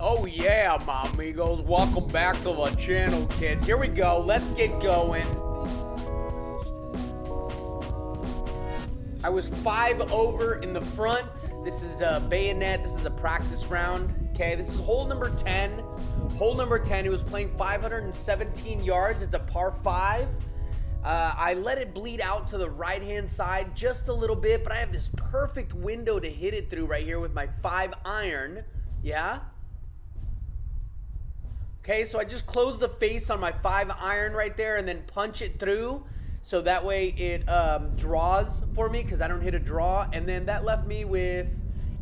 Oh yeah, my amigos. Welcome back to the channel, kids. Here we go. Let's get going. I was 5 over in the front. This is a Bayonet. This is a practice round. Okay, this is hole number 10. Hole number 10, it was playing 517 yards. It's a par 5. I let it bleed out to the right-hand side just a little bit, but I have this perfect window to hit it through right here with my 5-iron. Yeah? Okay, so I just close the face on my 5-iron right there and then punch it through. So that way it draws for me because I don't hit a draw. And then that left me with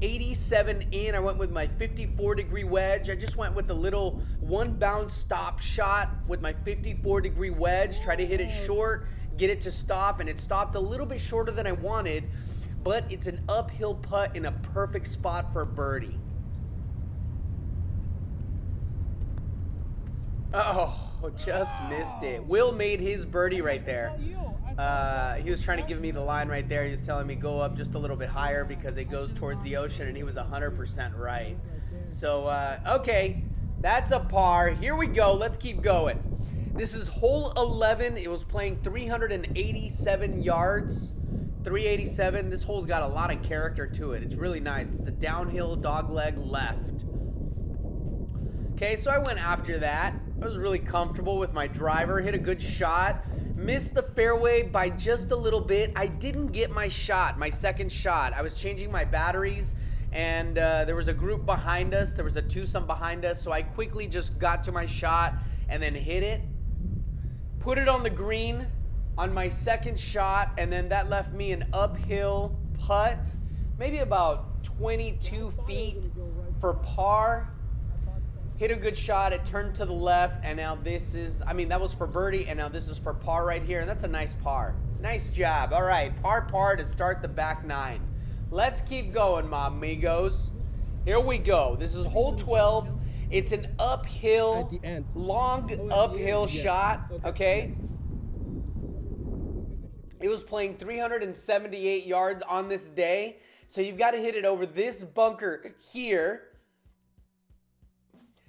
87 in. I went with my 54-degree wedge. I just went with the little one bounce stop shot with my 54-degree wedge. Try to hit it short, get it to stop, and it stopped a little bit shorter than I wanted, but it's an uphill putt in a perfect spot for birdie. Oh, just missed it. Will made his birdie right there. He was trying to give me the line right there. He was telling me go up just a little bit higher because it goes towards the ocean, and he was 100% right. So, okay, that's a par. Here we go. Let's keep going. This is hole 11. It was playing 387 yards. 387. This hole's got a lot of character to it. It's really nice. It's a downhill dogleg left. Okay, so I went after that. I was really comfortable with my driver. Hit a good shot. Missed the fairway by just a little bit. I didn't get my shot, my second shot. I was changing my batteries, and there was a group behind us. There was a twosome behind us, so I quickly just got to my shot and then hit it. Put it on the green on my second shot, and then that left me an uphill putt, maybe about 22 feet for par. Hit a good shot, it turned to the left, and now this is, that was for birdie, and now this is for par right here, and that's a nice par. Nice job. All right, par to start the back 9. Let's keep going, my amigos. Here we go. This is hole 12. It's an uphill, long uphill shot, okay? It was playing 378 yards on this day, so you've got to hit it over this bunker here.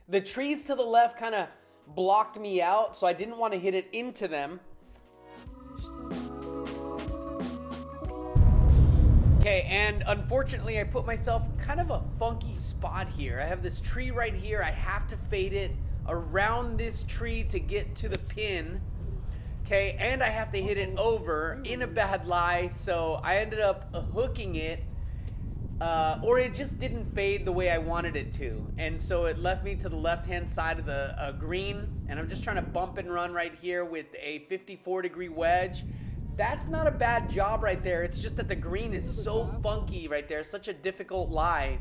The trees to the left kind of blocked me out, so I didn't want to hit it into them. Okay, and unfortunately, I put myself kind of a funky spot here. I have this tree right here. I have to fade it around this tree to get to the pin. Okay, and I have to hit it over in a bad lie, so I ended up hooking it. Or it just didn't fade the way I wanted it to. And so it left me to the left-hand side of the green. And I'm just trying to bump and run right here with a 54-degree wedge. That's not a bad job right there. It's just that the green is so funky right there. Such a difficult lie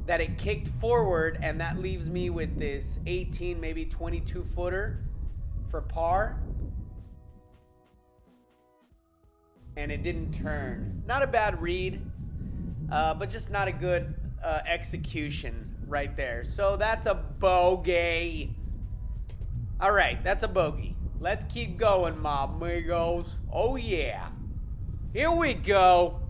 that it kicked forward. And that leaves me with this 18, maybe 22-footer for par. And it didn't turn. Not a bad read. But just not a good execution right there. So that's a bogey. All right, that's a bogey. Let's keep going, my amigos. Oh, yeah. Here we go.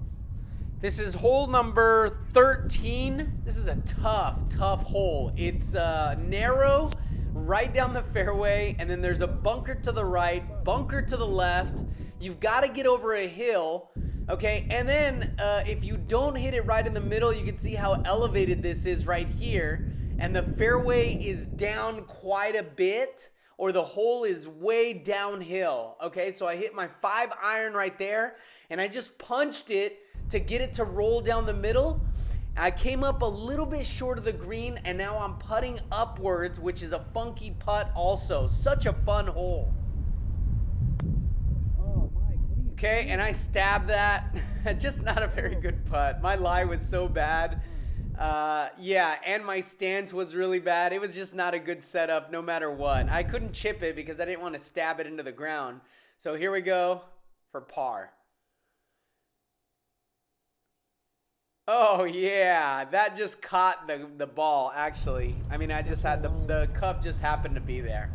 This is hole number 13. This is a tough hole. It's narrow, right down the fairway, and then there's a bunker to the right, bunker to the left. You've got to get over a hill. Okay, and then if you don't hit it right in the middle, you can see how elevated this is right here. And the fairway is down quite a bit, or the hole is way downhill. Okay, so I hit my 5-iron right there, and I just punched it to get it to roll down the middle. I came up a little bit short of the green, and now I'm putting upwards, which is a funky putt also. Such a fun hole. Okay, and I stabbed that. Just not a very good putt. My lie was so bad. Yeah, and my stance was really bad. It was just not a good setup no matter what. I couldn't chip it because I didn't want to stab it into the ground. So here we go for par. Oh, yeah. That just caught the ball, actually. I just had the cup just happened to be there.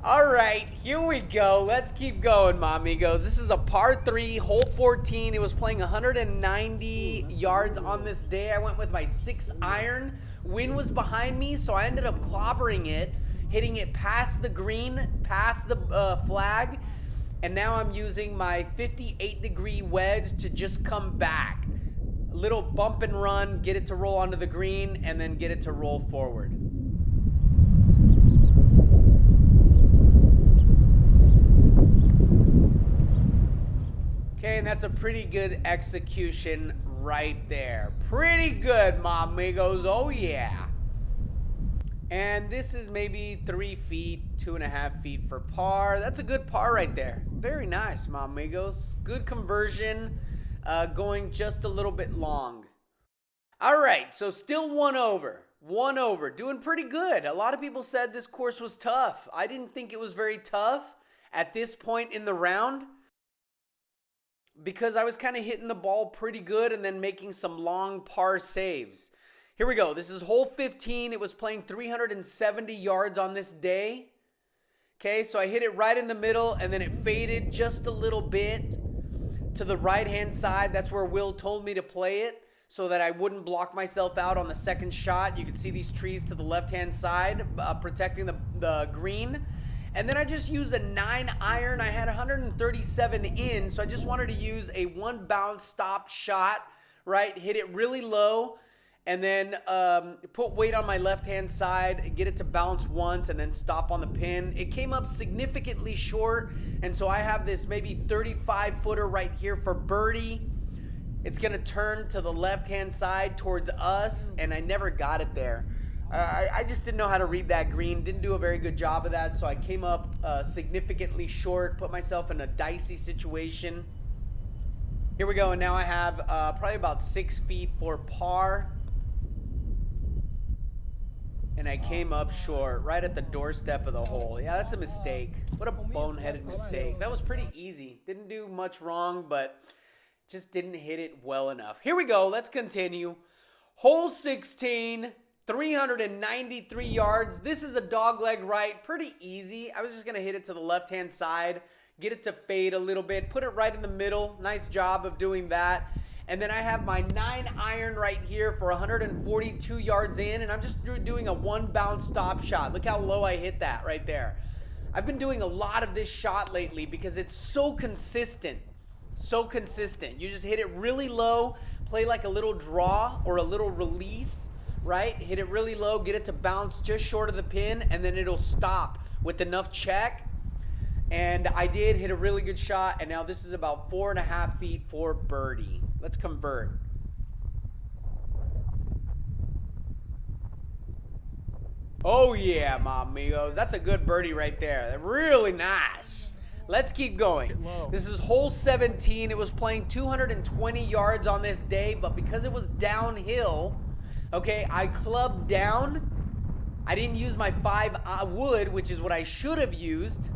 All right, here we go. Let's keep going, my amigos. This is a par 3, hole 14. It was playing 190 yards on this day. I went with my 6-iron. Wind was behind me, so I ended up clobbering it, hitting it past the green, past the flag, and now I'm using my 58-degree wedge to just come back. A little bump and run, get it to roll onto the green, and then get it to roll forward. Okay, and that's a pretty good execution right there. Pretty good, my amigos. Oh, yeah. And this is maybe 3 feet, 2.5 feet for par. That's a good par right there. Very nice, my amigos. Good conversion, going just a little bit long. All right, so still one over. One over. Doing pretty good. A lot of people said this course was tough. I didn't think it was very tough at this point in the round, because I was kind of hitting the ball pretty good and then making some long par saves. Here we go. This is hole 15. It was playing 370 yards on this day. Okay, so I hit it right in the middle, and then it faded just a little bit to the right-hand side. That's where Will told me to play it so that I wouldn't block myself out on the second shot. You can see these trees to the left-hand side protecting the green. And then I just used a 9-iron. I had 137 in, so I just wanted to use a 1-bounce stop shot, right? Hit it really low, and then put weight on my left-hand side, get it to bounce once, and then stop on the pin. It came up significantly short, and so I have this maybe 35-footer right here for birdie. It's going to turn to the left-hand side towards us, and I never got it there. I just didn't know how to read that green. Didn't do a very good job of that, so I came up significantly short, put myself in a dicey situation. Here we go, and now I have probably about 6 feet for par. And I came up short, right at the doorstep of the hole. Yeah, that's a mistake. What a boneheaded mistake. That was pretty easy. Didn't do much wrong, but just didn't hit it well enough. Here we go. Let's continue. Hole 16. 393 yards. This is a dogleg right. Pretty easy. I was just going to hit it to the left-hand side, get it to fade a little bit, put it right in the middle. Nice job of doing that. And then I have my 9-iron right here for 142 yards in, and I'm just doing a 1-bounce stop shot. Look how low I hit that right there. I've been doing a lot of this shot lately because it's so consistent. So consistent. You just hit it really low, play like a little draw or a little release, right? Hit it really low, get it to bounce just short of the pin, and then it'll stop with enough check. And I did hit a really good shot, and now this is about 4.5 feet for birdie. Let's convert. Oh yeah, my amigos. That's a good birdie right there. Really nice. Let's keep going. This is hole 17. It was playing 220 yards on this day, but because it was downhill, okay, I clubbed down. I didn't use my 5 wood, which is what I should have used.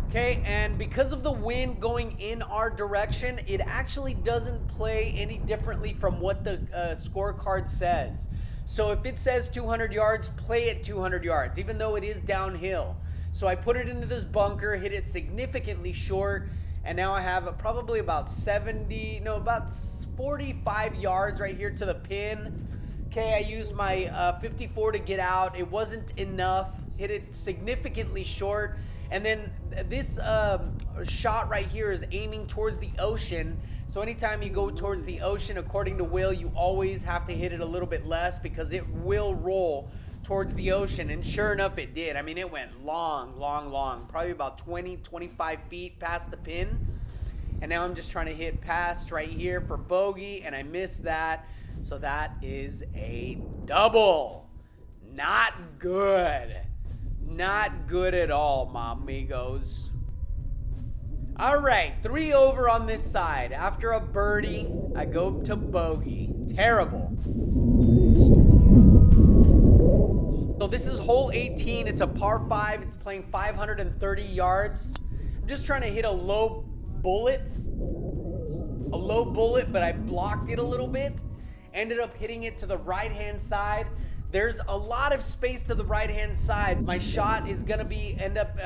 Okay, and because of the wind going in our direction, it actually doesn't play any differently from what the scorecard says. So if it says 200 yards, play it 200 yards, even though it is downhill. So I put it into this bunker, hit it significantly short, and now I have probably about 45 yards right here to the pin. Okay, I used my 54 to get out. It wasn't enough. Hit it significantly short. And then this shot right here is aiming towards the ocean. So anytime you go towards the ocean, according to Will, you always have to hit it a little bit less because it will roll towards the ocean. And sure enough, it did. I mean, it went long, long, long. Probably about 20, 25 feet past the pin. And now I'm just trying to hit past right here for bogey, and I missed that. So that is a double. Not good. Not good at all, my amigos. All right, 3 over on this side. After a birdie, I go to bogey. Terrible. So this is hole 18. It's a par 5. It's playing 530 yards. I'm just trying to hit a low bullet. But I blocked it a little bit. Ended up hitting it to the right-hand side. There's a lot of space to the right-hand side. My shot is gonna end up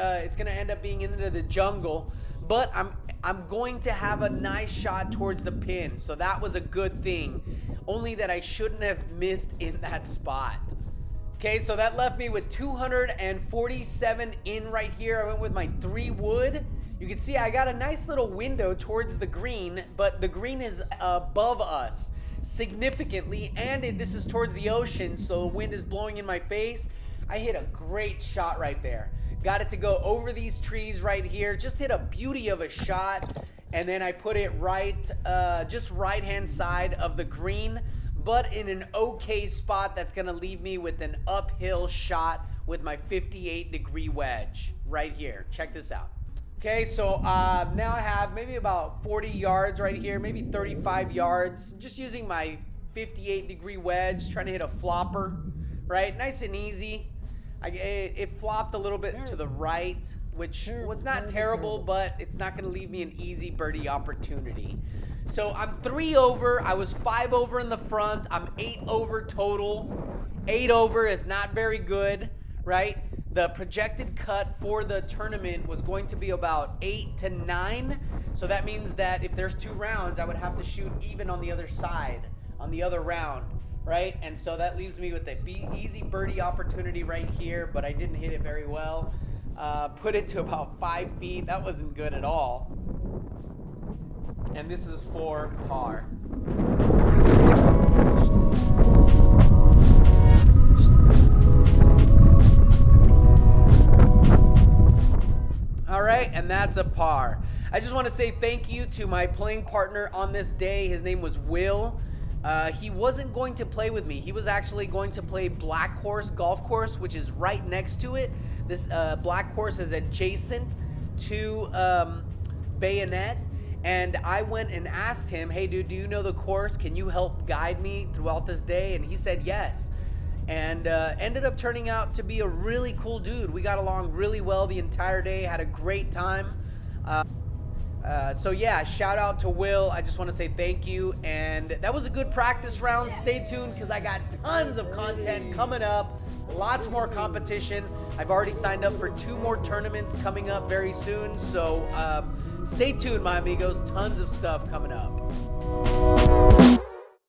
being into the jungle, but I'm going to have a nice shot towards the pin. So that was a good thing. Only that I shouldn't have missed in that spot. Okay, so that left me with 247 in right here. I went with my 3 wood. You can see I got a nice little window towards the green, but the green is above us significantly, and this is towards the ocean, so the wind is blowing in my face. I hit a great shot right there. Got it to go over these trees right here. Just hit a beauty of a shot, and then I put it right, just right-hand side of the green, but in an okay spot that's gonna leave me with an uphill shot with my 58-degree wedge right here. Check this out. Okay, so now I have maybe about 40 yards right here, maybe 35 yards. Just using my 58-degree wedge, trying to hit a flopper, right? Nice and easy. It flopped a little bit to the right, which was not terrible, but it's not going to leave me an easy birdie opportunity. So I'm 3 over. I was 5 over in the front. I'm 8 over total. 8 over is not very good, right? The projected cut for the tournament was going to be about 8 to 9. So that means that if there's 2 rounds, I would have to shoot even on the other side, on the other round, right? And so that leaves me with an easy birdie opportunity right here, but I didn't hit it very well. Put it to about 5 feet. That wasn't good at all. And this is for par. All right, and that's a par. I just want to say thank you to my playing partner on this day. His name was Will. He wasn't going to play with me. He was actually going to play Black Horse Golf Course, which is right next to it. This Black Horse is adjacent to Bayonet. And I went and asked him, hey, dude, do you know the course? Can you help guide me throughout this day? And he said yes. And ended up turning out to be a really cool dude. We got along really well the entire day, had a great time. So yeah, shout out to Will. I just want to say thank you. And that was a good practice round. Stay tuned because I got tons of content coming up. Lots more competition. I've already signed up for 2 more tournaments coming up very soon. So stay tuned, my amigos. Tons of stuff coming up.